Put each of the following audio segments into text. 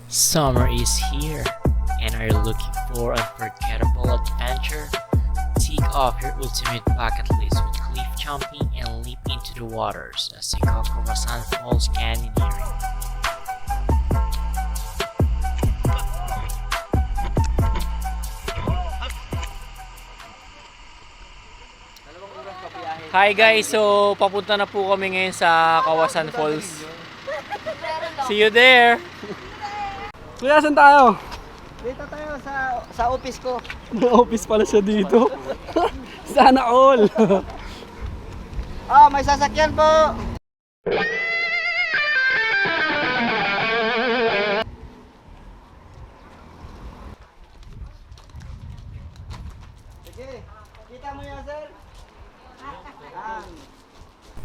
Summer is here, and are you looking for unforgettable adventure? Tick off your ultimate bucket list with cliff jumping and leap into the waters as you go Kawasan Falls Canyoneering. Hi guys, so papunta na po kami ngayon sa Kawasan Falls. See you there! Kuya, saan tayo? Dito tayo sa office ko. May office pala siya dito. Sana all! May sasakyan po. Sige, kita mo yan, sir.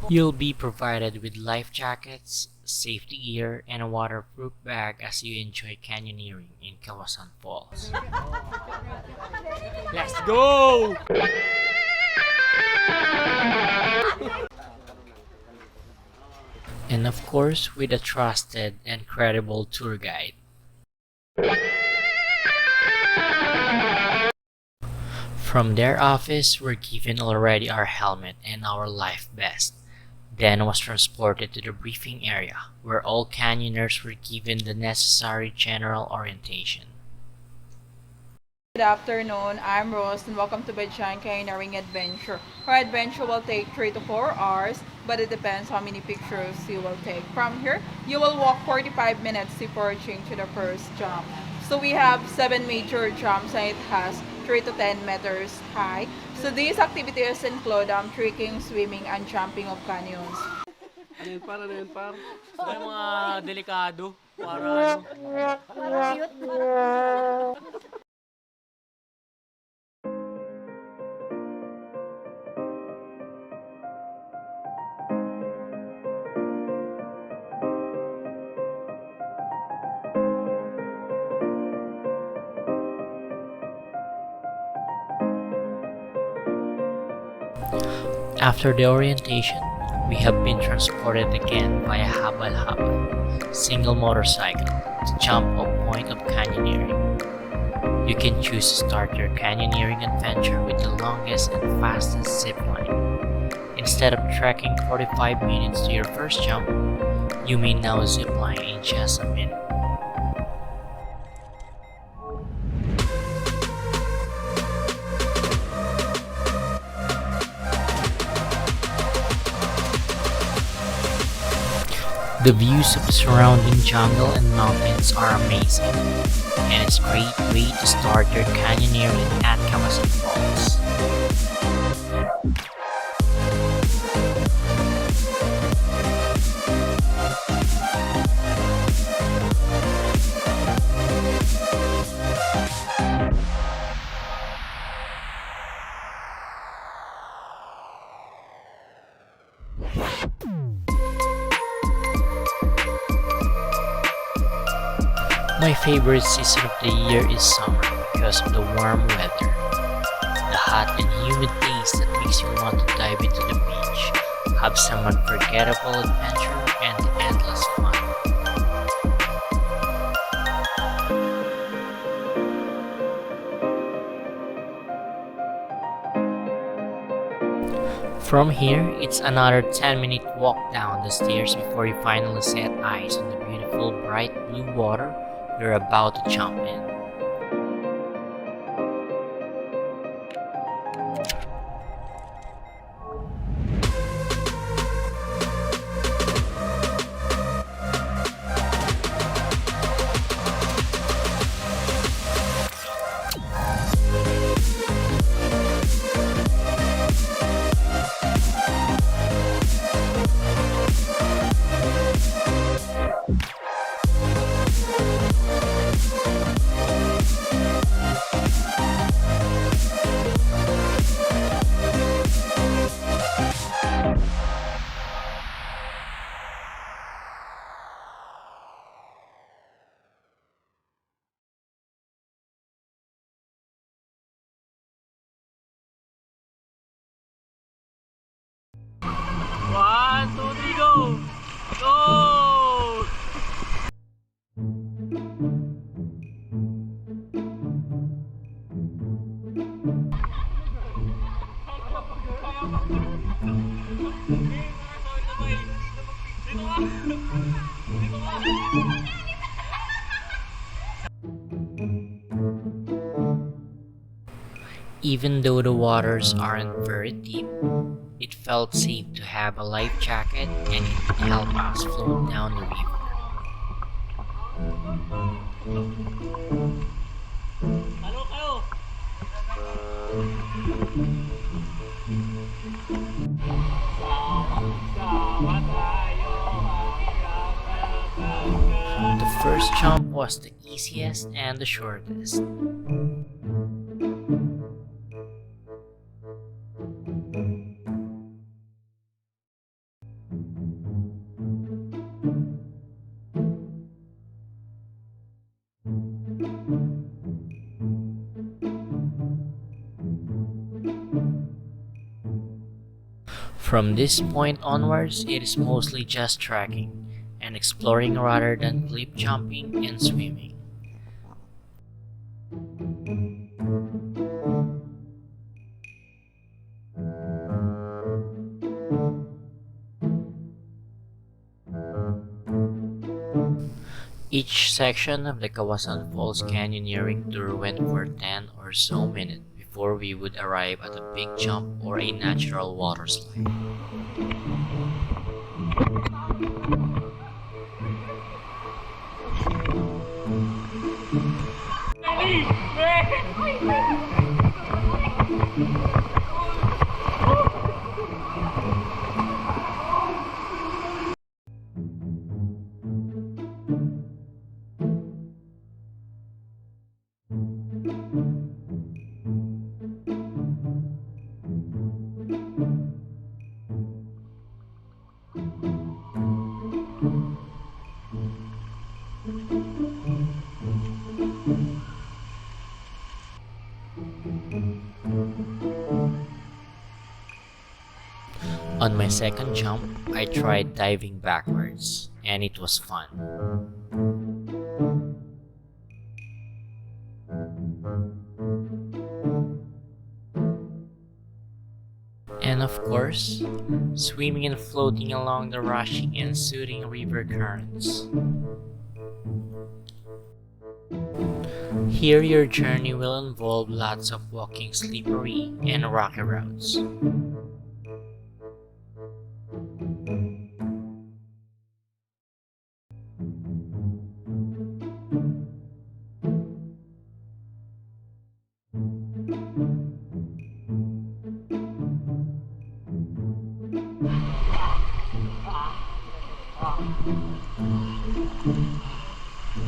You'll be provided with life jackets, safety gear, and a waterproof bag as you enjoy canyoneering in Kawasan Falls. Let's go! And of course, with a trusted and credible tour guide. From their office, we're given already our helmet and our life vest, then was transported to the briefing area, where all canyoners were given the necessary general orientation. Good afternoon, I'm Rose and welcome to Bajan Canyoneering Adventure. Our adventure will take 3 to 4 hours, but it depends how many pictures you will take. From here, you will walk 45 minutes before reaching to the first jump. So we have 7 major jumps and it has 3 to 10 meters high. So these activities include trekking, swimming, and jumping of canyons. Ano yun par? Ano yun par? May mga delikado. Para ano? After the orientation, we have been transported again via habal-habal, single motorcycle, to jump off point of canyoneering. You can choose to start your canyoneering adventure with the longest and fastest zip line. Instead of trekking 45 minutes to your first jump, you may now zip line in just a minute. The views of the surrounding jungle and mountains are amazing, and it's a great way to start your canyoneering at Kawasan Falls. My favorite season of the year is summer because of the warm weather, the hot and humid days that makes you want to dive into the beach, have some unforgettable adventure, and endless fun. From here, it's another 10-minute walk down the stairs before you finally set eyes on the beautiful bright blue water you're about to jump in. One, two, three, go! Go! Even though the waters aren't very deep, it felt safe to have a life jacket and it would help us float down the river. The first jump was the easiest and the shortest. From this point onwards, it is mostly just trekking and exploring rather than cliff jumping and swimming. Each section of the Kawasan Falls Canyoneering tour went for 10 or so minutes before we would arrive at a big jump or a natural water slide. On my second jump, I tried diving backwards, and it was fun. And of course, swimming and floating along the rushing and soothing river currents. Here your journey will involve lots of walking slippery and rocky roads.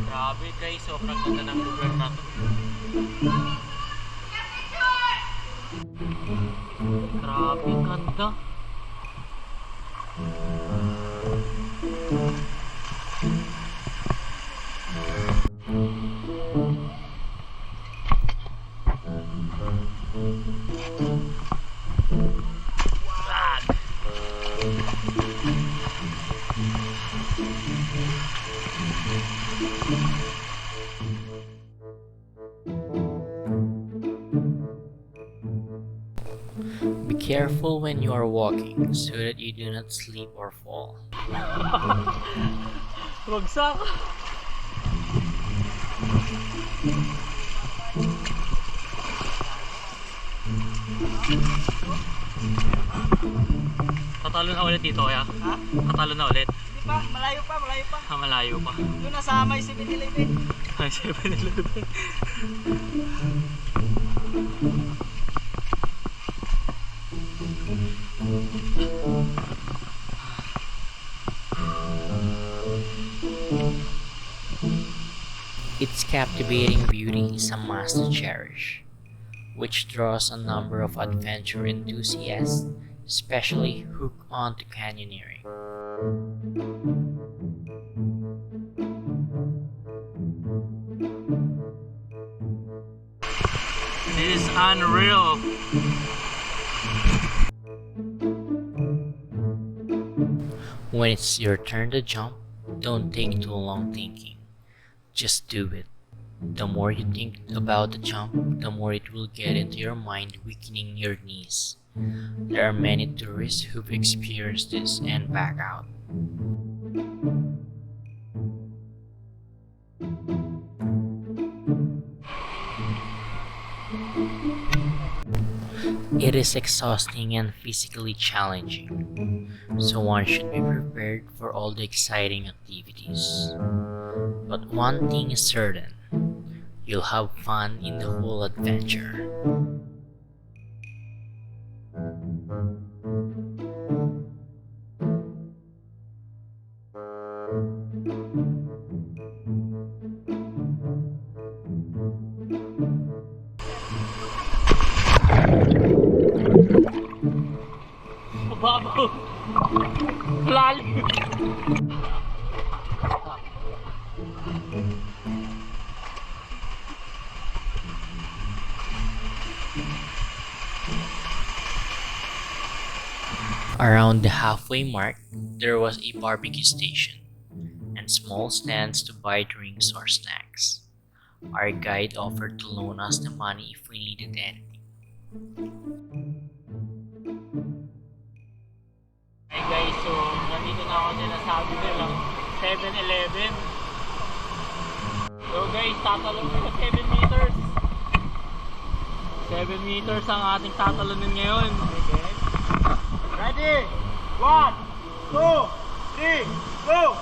Grabe guys, sobrang ganda ng lugar na to. Grabe, ganda. Be careful when you are walking so that you do not slip or fall. Bagsak. Tatalo na ulit dito kaya? Ha? Tatalo na ulit. Hindi pa, malayo pa, malayo pa. Malayo pa. Doon nasa may 7-Eleven. Ay, 7-Eleven. Its captivating beauty is a must to cherish, which draws a number of adventure enthusiasts, especially hooked onto canyoneering. This is unreal. When it's your turn to jump, don't take too long thinking. Just do it. The more you think about the jump, the more it will get into your mind, weakening your knees. There are many tourists who've experienced this and back out. It is exhausting and physically challenging, so one should be prepared for all the exciting activities. But one thing is certain, you'll have fun in the whole adventure. Mababaw. Lalim. Around the halfway mark, there was a barbecue station and small stands to buy drinks or snacks. Our guide offered to loan us the money if we needed anything. Hey guys, so nandito na ako din sa nilang 7-Eleven. So guys, tatalon ko sa 7 meters. 7 meters ang ating tatalonin ngayon. Ready? 1, 2, 3, go!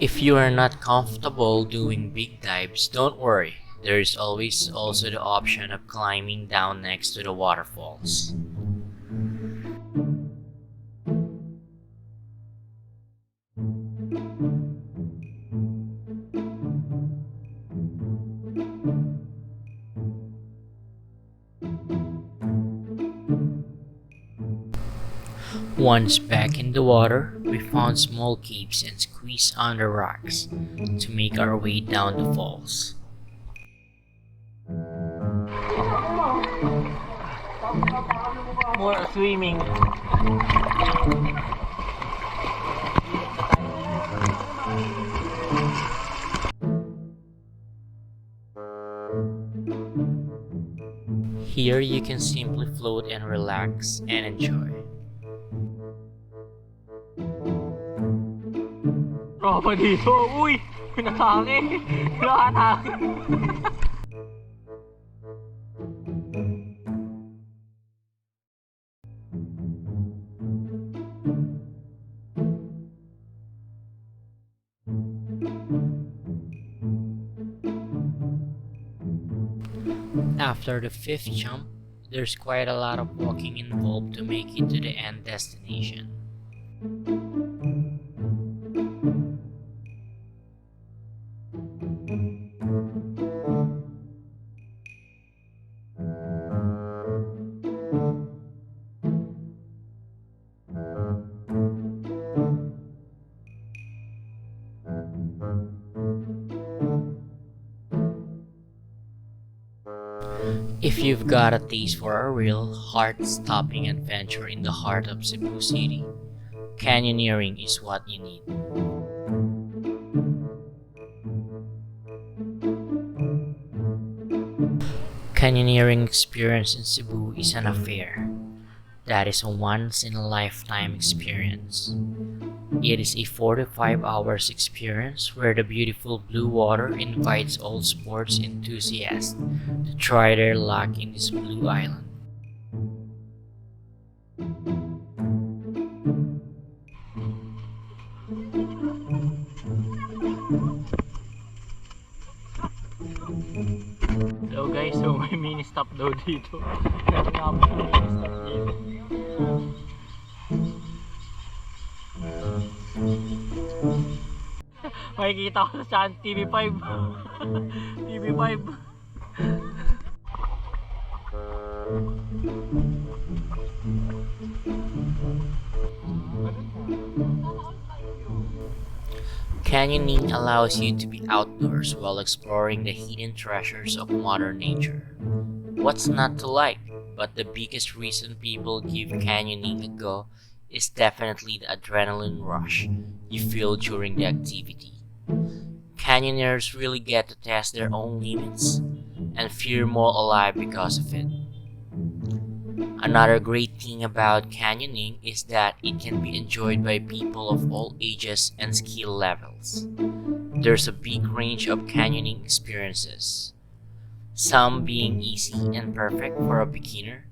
If you are not comfortable doing big dives, don't worry. There is always also the option of climbing down next to the waterfalls. Once back in the water, we found small caves and squeezed under rocks to make our way down the falls. More swimming. Here you can simply float and relax and enjoy. Tropa dito. Uy! Pinatake! Pinatake! After the fifth jump, there's quite a lot of walking involved to make it to the end destination. If you've got a taste for a real, heart-stopping adventure in the heart of Cebu City, canyoneering is what you need. Canyoneering experience in Cebu is an affair. That is a once-in-a-lifetime experience. It is a 45 hours experience where the beautiful blue water invites all sports enthusiasts to try their luck in this blue island. So guys, so may mini stop daw dito. Meron nga po yung mini stop dito. Makikita ko sa TV5. TV5. Canyoning allows you to be outdoors while exploring the hidden treasures of Mother Nature. What's not to like? But the biggest reason people give canyoning a go is definitely the adrenaline rush you feel during the activity. Canyoners really get to test their own limits and feel more alive because of it. Another great thing thing about canyoning is that it can be enjoyed by people of all ages and skill levels. There's a big range of canyoning experiences, some being easy and perfect for a beginner,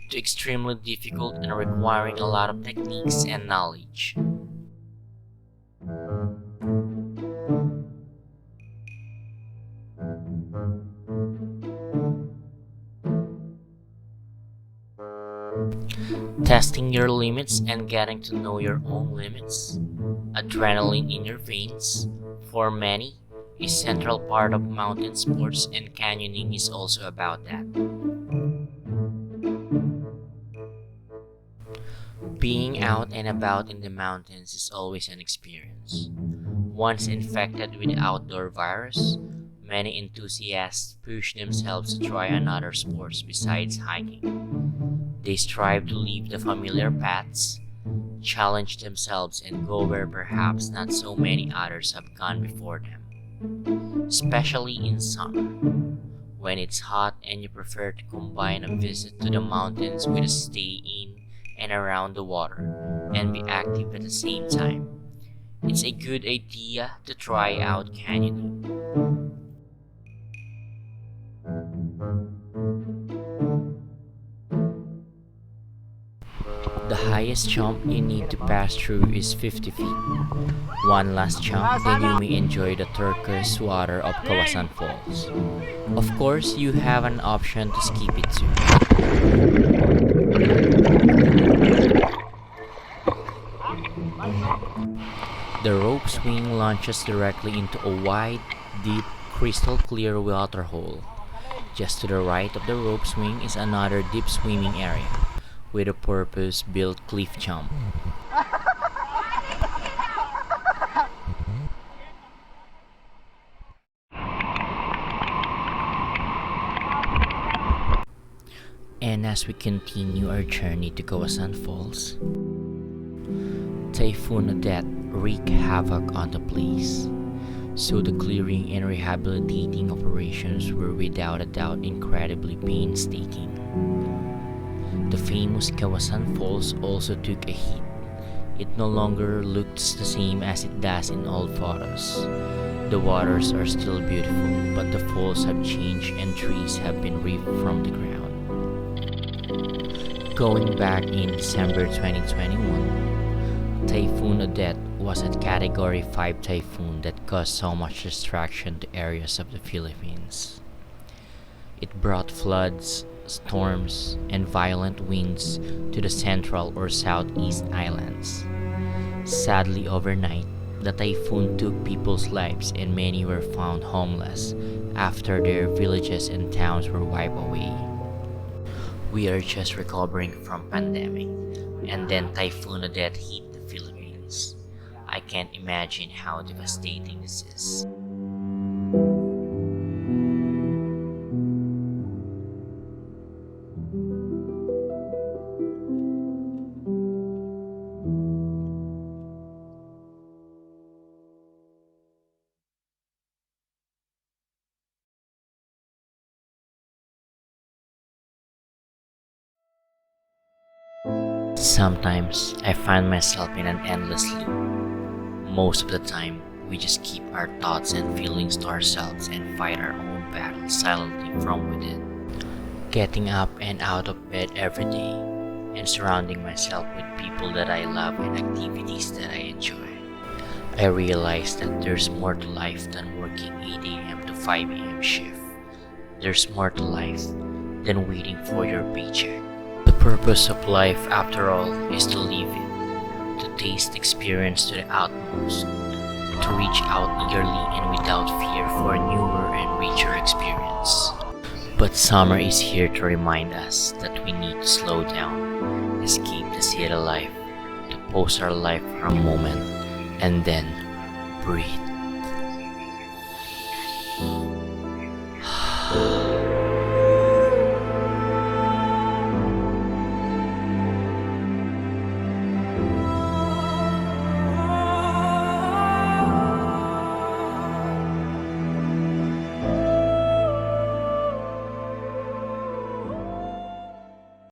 to extremely difficult and requiring a lot of techniques and knowledge. Testing your limits and getting to know your own limits. Adrenaline in your veins. For many, a central part of mountain sports, and canyoning is also about that. Being out and about in the mountains is always an experience. Once infected with the outdoor virus, many enthusiasts push themselves to try another sports besides hiking. They strive to leave the familiar paths, challenge themselves, and go where perhaps not so many others have gone before them. Especially in summer, when it's hot and you prefer to combine a visit to the mountains with a stay in and around the water and be active at the same time. It's a good idea to try out canyoning. The highest jump you need to pass through is 50 feet. One last jump, then you may enjoy the turquoise water of Kawasan Falls. Of course, you have an option to skip it too. The rope swing launches directly into a wide, deep, crystal clear water hole. Just to the right of the rope swing is another deep swimming area with a purpose-built cliff jump. And as we continue our journey to Kawasan Falls, typhoon that wreak havoc on the place. So the clearing and rehabilitating operations were without a doubt incredibly painstaking. The famous Kawasan Falls also took a hit. It no longer looks the same as it does in old photos. The waters are still beautiful, but the falls have changed and trees have been ripped from the ground. Going back in December 2021, Typhoon Odette was a Category 5 typhoon that caused so much destruction to areas of the Philippines. It brought floods, storms, and violent winds to the central or southeast islands. Sadly, overnight, the typhoon took people's lives and many were found homeless after their villages and towns were wiped away. We are just recovering from pandemic, and then Typhoon Odette hit the Philippines. I can't imagine how devastating this is. Sometimes I find myself in an endless loop. Most of the time, we just keep our thoughts and feelings to ourselves and fight our own battles silently from within. Getting up and out of bed every day and surrounding myself with people that I love and activities that I enjoy. I realize that there's more to life than working 8 a.m. to 5 a.m. shift. There's more to life than waiting for your paycheck. The purpose of life, after all, is to live it, to taste experience to the utmost, to reach out eagerly and without fear for a newer and richer experience. But summer is here to remind us that we need to slow down, escape the city life, to pause our life for a moment, and then breathe.